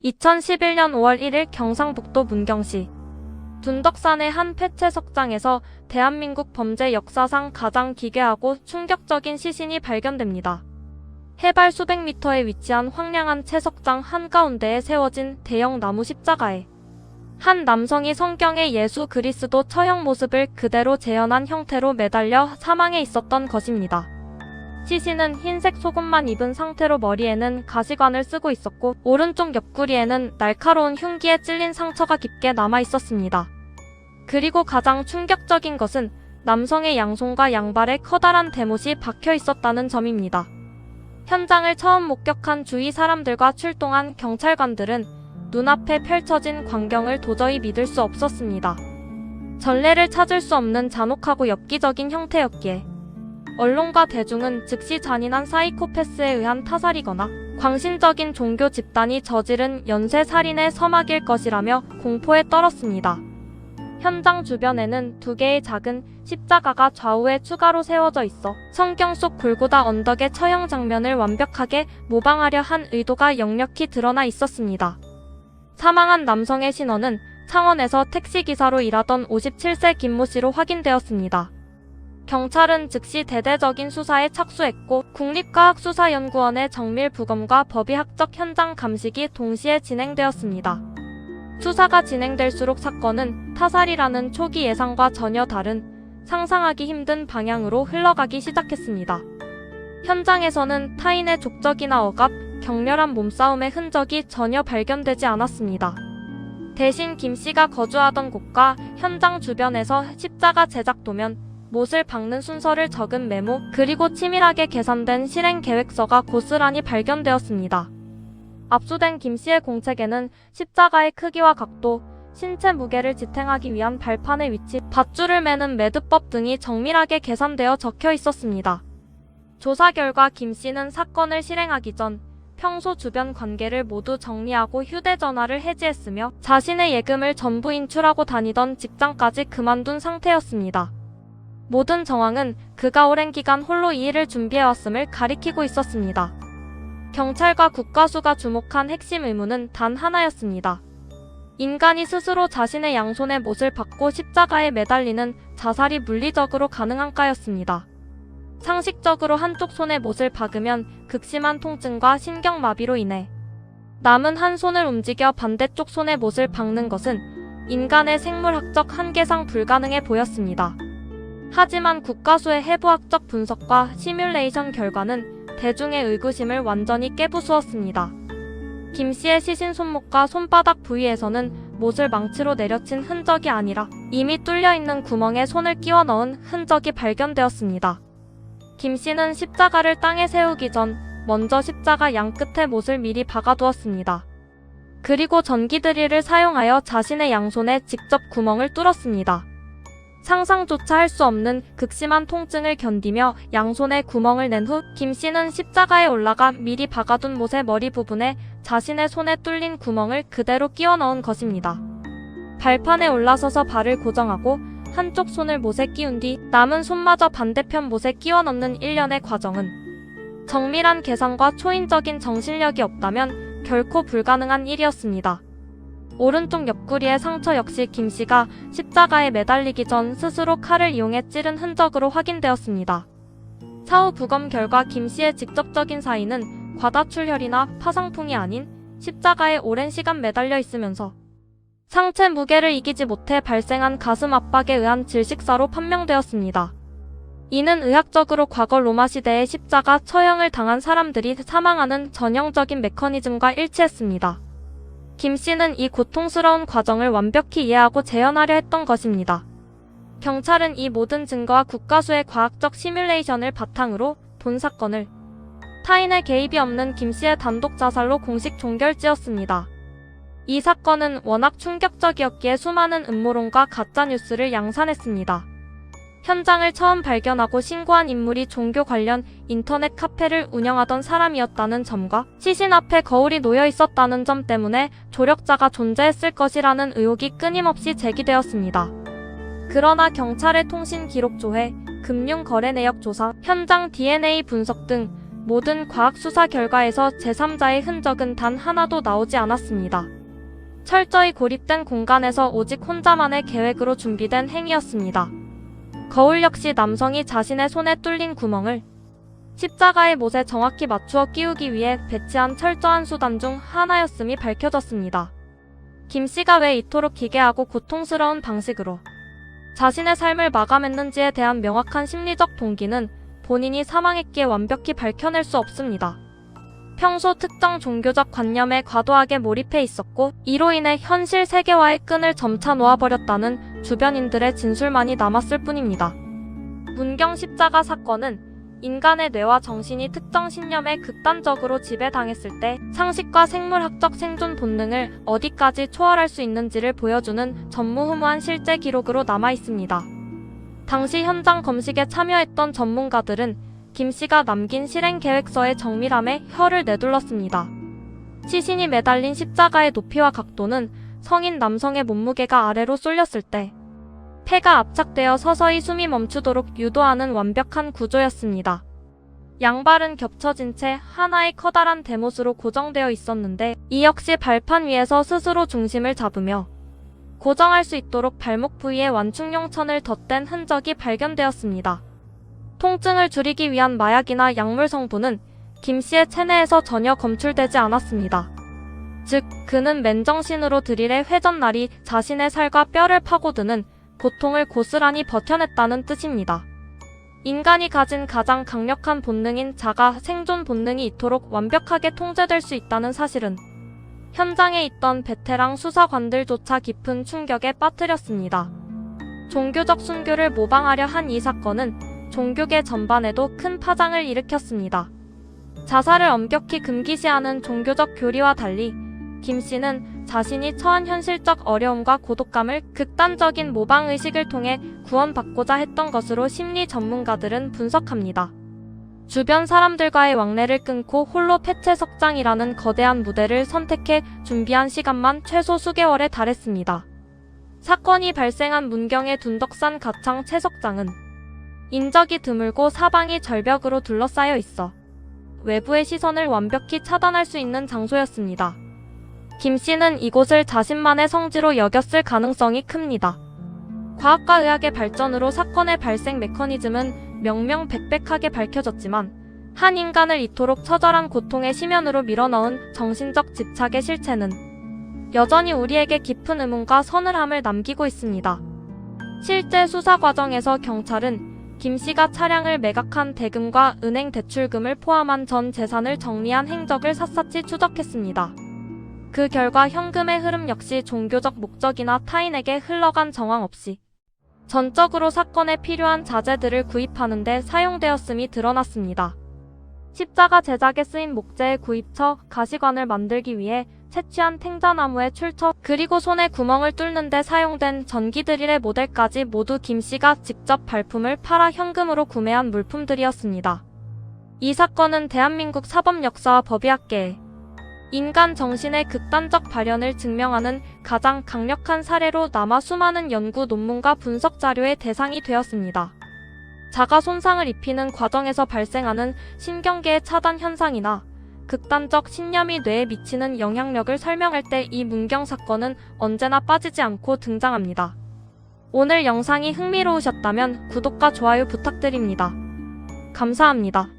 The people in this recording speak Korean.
2011년 5월 1일 경상북도 문경시 둔덕산의 한 폐채석장에서 대한민국 범죄 역사상 가장 기괴하고 충격적인 시신이 발견됩니다. 해발 수백 미터에 위치한 황량한 채석장 한가운데에 세워진 대형 나무 십자가에 한 남성이 성경의 예수 그리스도 처형 모습을 그대로 재현한 형태로 매달려 사망해 있었던 것입니다. 시신은 흰색 속옷만 입은 상태로 머리에는 가시관을 쓰고 있었고 오른쪽 옆구리에는 날카로운 흉기에 찔린 상처가 깊게 남아 있었습니다. 그리고 가장 충격적인 것은 남성의 양손과 양발에 커다란 대못이 박혀 있었다는 점입니다. 현장을 처음 목격한 주위 사람들과 출동한 경찰관들은 눈앞에 펼쳐진 광경을 도저히 믿을 수 없었습니다. 전례를 찾을 수 없는 잔혹하고 엽기적인 형태였기에 언론과 대중은 즉시 잔인한 사이코패스에 의한 타살이거나 광신적인 종교 집단이 저지른 연쇄살인의 서막일 것이라며 공포에 떨었습니다. 현장 주변에는 두 개의 작은 십자가가 좌우에 추가로 세워져 있어 성경 속 골고다 언덕의 처형 장면을 완벽하게 모방하려 한 의도가 역력히 드러나 있었습니다. 사망한 남성의 신원은 창원에서 택시기사로 일하던 57세 김모 씨로 확인되었습니다. 경찰은 즉시 대대적인 수사에 착수했고 국립과학수사연구원의 정밀 부검과 법의학적 현장 감식이 동시에 진행되었습니다. 수사가 진행될수록 사건은 타살이라는 초기 예상과 전혀 다른 상상하기 힘든 방향으로 흘러가기 시작했습니다. 현장에서는 타인의 족적이나 억압, 격렬한 몸싸움의 흔적이 전혀 발견되지 않았습니다. 대신 김 씨가 거주하던 곳과 현장 주변에서 십자가 제작 도면, 못을 박는 순서를 적은 메모, 그리고 치밀하게 계산된 실행 계획서가 고스란히 발견되었습니다. 압수된 김 씨의 공책에는 십자가의 크기와 각도, 신체 무게를 지탱하기 위한 발판의 위치, 밧줄을 매는 매듭법 등이 정밀하게 계산되어 적혀 있었습니다. 조사 결과 김 씨는 사건을 실행하기 전 평소 주변 관계를 모두 정리하고 휴대전화를 해지했으며 자신의 예금을 전부 인출하고 다니던 직장까지 그만둔 상태였습니다. 모든 정황은 그가 오랜 기간 홀로 이 일을 준비해왔음을 가리키고 있었습니다. 경찰과 국가수가 주목한 핵심 의문은 단 하나였습니다. 인간이 스스로 자신의 양손에 못을 박고 십자가에 매달리는 자살이 물리적으로 가능한가였습니다. 상식적으로 한쪽 손에 못을 박으면 극심한 통증과 신경마비로 인해 남은 한 손을 움직여 반대쪽 손에 못을 박는 것은 인간의 생물학적 한계상 불가능해 보였습니다. 하지만 국가수의 해부학적 분석과 시뮬레이션 결과는 대중의 의구심을 완전히 깨부수었습니다. 김 씨의 시신 손목과 손바닥 부위에서는 못을 망치로 내려친 흔적이 아니라 이미 뚫려있는 구멍에 손을 끼워 넣은 흔적이 발견되었습니다. 김 씨는 십자가를 땅에 세우기 전 먼저 십자가 양끝에 못을 미리 박아두었습니다. 그리고 전기 드릴을 사용하여 자신의 양손에 직접 구멍을 뚫었습니다. 상상조차 할 수 없는 극심한 통증을 견디며 양손에 구멍을 낸 후 김 씨는 십자가에 올라가 미리 박아둔 못의 머리 부분에 자신의 손에 뚫린 구멍을 그대로 끼워 넣은 것입니다. 발판에 올라서서 발을 고정하고 한쪽 손을 못에 끼운 뒤 남은 손마저 반대편 못에 끼워 넣는 일련의 과정은 정밀한 계산과 초인적인 정신력이 없다면 결코 불가능한 일이었습니다. 오른쪽 옆구리의 상처 역시 김 씨가 십자가에 매달리기 전 스스로 칼을 이용해 찌른 흔적으로 확인되었습니다. 사후 부검 결과 김 씨의 직접적인 사인은 과다출혈이나 파상풍이 아닌 십자가에 오랜 시간 매달려 있으면서 상체 무게를 이기지 못해 발생한 가슴 압박에 의한 질식사로 판명되었습니다. 이는 의학적으로 과거 로마 시대의 십자가 처형을 당한 사람들이 사망하는 전형적인 메커니즘과 일치했습니다. 김 씨는 이 고통스러운 과정을 완벽히 이해하고 재현하려 했던 것입니다. 경찰은 이 모든 증거와 국가수의 과학적 시뮬레이션을 바탕으로 본 사건을 타인의 개입이 없는 김 씨의 단독 자살로 공식 종결지었습니다. 이 사건은 워낙 충격적이었기에 수많은 음모론과 가짜뉴스를 양산했습니다. 현장을 처음 발견하고 신고한 인물이 종교 관련 인터넷 카페를 운영하던 사람이었다는 점과 시신 앞에 거울이 놓여 있었다는 점 때문에 조력자가 존재했을 것이라는 의혹이 끊임없이 제기되었습니다. 그러나 경찰의 통신 기록 조회, 금융 거래 내역 조사, 현장 DNA 분석 등 모든 과학 수사 결과에서 제3자의 흔적은 단 하나도 나오지 않았습니다. 철저히 고립된 공간에서 오직 혼자만의 계획으로 준비된 행위였습니다. 거울 역시 남성이 자신의 손에 뚫린 구멍을 십자가의 못에 정확히 맞추어 끼우기 위해 배치한 철저한 수단 중 하나였음이 밝혀졌습니다. 김 씨가 왜 이토록 기괴하고 고통스러운 방식으로 자신의 삶을 마감했는지에 대한 명확한 심리적 동기는 본인이 사망했기에 완벽히 밝혀낼 수 없습니다. 평소 특정 종교적 관념에 과도하게 몰입해 있었고 이로 인해 현실 세계와의 끈을 점차 놓아버렸다는 주변인들의 진술만이 남았을 뿐입니다. 문경 십자가 사건은 인간의 뇌와 정신이 특정 신념에 극단적으로 지배당했을 때 상식과 생물학적 생존 본능을 어디까지 초월할 수 있는지를 보여주는 전무후무한 실제 기록으로 남아 있습니다. 당시 현장 검식에 참여했던 전문가들은 김 씨가 남긴 실행 계획서의 정밀함에 혀를 내둘렀습니다. 시신이 매달린 십자가의 높이와 각도는 성인 남성의 몸무게가 아래로 쏠렸을 때 폐가 압착되어 서서히 숨이 멈추도록 유도하는 완벽한 구조였습니다. 양발은 겹쳐진 채 하나의 커다란 대못으로 고정되어 있었는데 이 역시 발판 위에서 스스로 중심을 잡으며 고정할 수 있도록 발목 부위에 완충용 천을 덧댄 흔적이 발견되었습니다. 통증을 줄이기 위한 마약이나 약물 성분은 김 씨의 체내에서 전혀 검출되지 않았습니다. 즉, 그는 맨정신으로 드릴의 회전날이 자신의 살과 뼈를 파고드는 고통을 고스란히 버텨냈다는 뜻입니다. 인간이 가진 가장 강력한 본능인 자가 생존 본능이 이토록 완벽하게 통제될 수 있다는 사실은 현장에 있던 베테랑 수사관들조차 깊은 충격에 빠뜨렸습니다. 종교적 순교를 모방하려 한 이 사건은 종교계 전반에도 큰 파장을 일으켰습니다. 자살을 엄격히 금기시하는 종교적 교리와 달리 김 씨는 자신이 처한 현실적 어려움과 고독감을 극단적인 모방의식을 통해 구원받고자 했던 것으로 심리 전문가들은 분석합니다. 주변 사람들과의 왕래를 끊고 홀로 폐쇄석장이라는 거대한 무대를 선택해 준비한 시간만 최소 수개월에 달했습니다. 사건이 발생한 문경의 둔덕산 가창 채석장은 인적이 드물고 사방이 절벽으로 둘러싸여 있어 외부의 시선을 완벽히 차단할 수 있는 장소였습니다. 김 씨는 이곳을 자신만의 성지로 여겼을 가능성이 큽니다. 과학과 의학의 발전으로 사건의 발생 메커니즘은 명명백백하게 밝혀졌지만 한 인간을 이토록 처절한 고통의 심연으로 밀어넣은 정신적 집착의 실체는 여전히 우리에게 깊은 의문과 서늘함을 남기고 있습니다. 실제 수사 과정에서 경찰은 김 씨가 차량을 매각한 대금과 은행 대출금을 포함한 전 재산을 정리한 행적을 샅샅이 추적했습니다. 그 결과 현금의 흐름 역시 종교적 목적이나 타인에게 흘러간 정황 없이 전적으로 사건에 필요한 자재들을 구입하는 데 사용되었음이 드러났습니다. 십자가 제작에 쓰인 목재의 구입처, 가시관을 만들기 위해 채취한 탱자나무의 출처, 그리고 손에 구멍을 뚫는 데 사용된 전기드릴의 모델까지 모두 김 씨가 직접 발품을 팔아 현금으로 구매한 물품들이었습니다. 이 사건은 대한민국 사법 역사와 법의학계에 인간 정신의 극단적 발현을 증명하는 가장 강력한 사례로 남아 수많은 연구 논문과 분석 자료의 대상이 되었습니다. 자가 손상을 입히는 과정에서 발생하는 신경계의 차단 현상이나 극단적 신념이 뇌에 미치는 영향력을 설명할 때 이 문경 사건은 언제나 빠지지 않고 등장합니다. 오늘 영상이 흥미로우셨다면 구독과 좋아요 부탁드립니다. 감사합니다.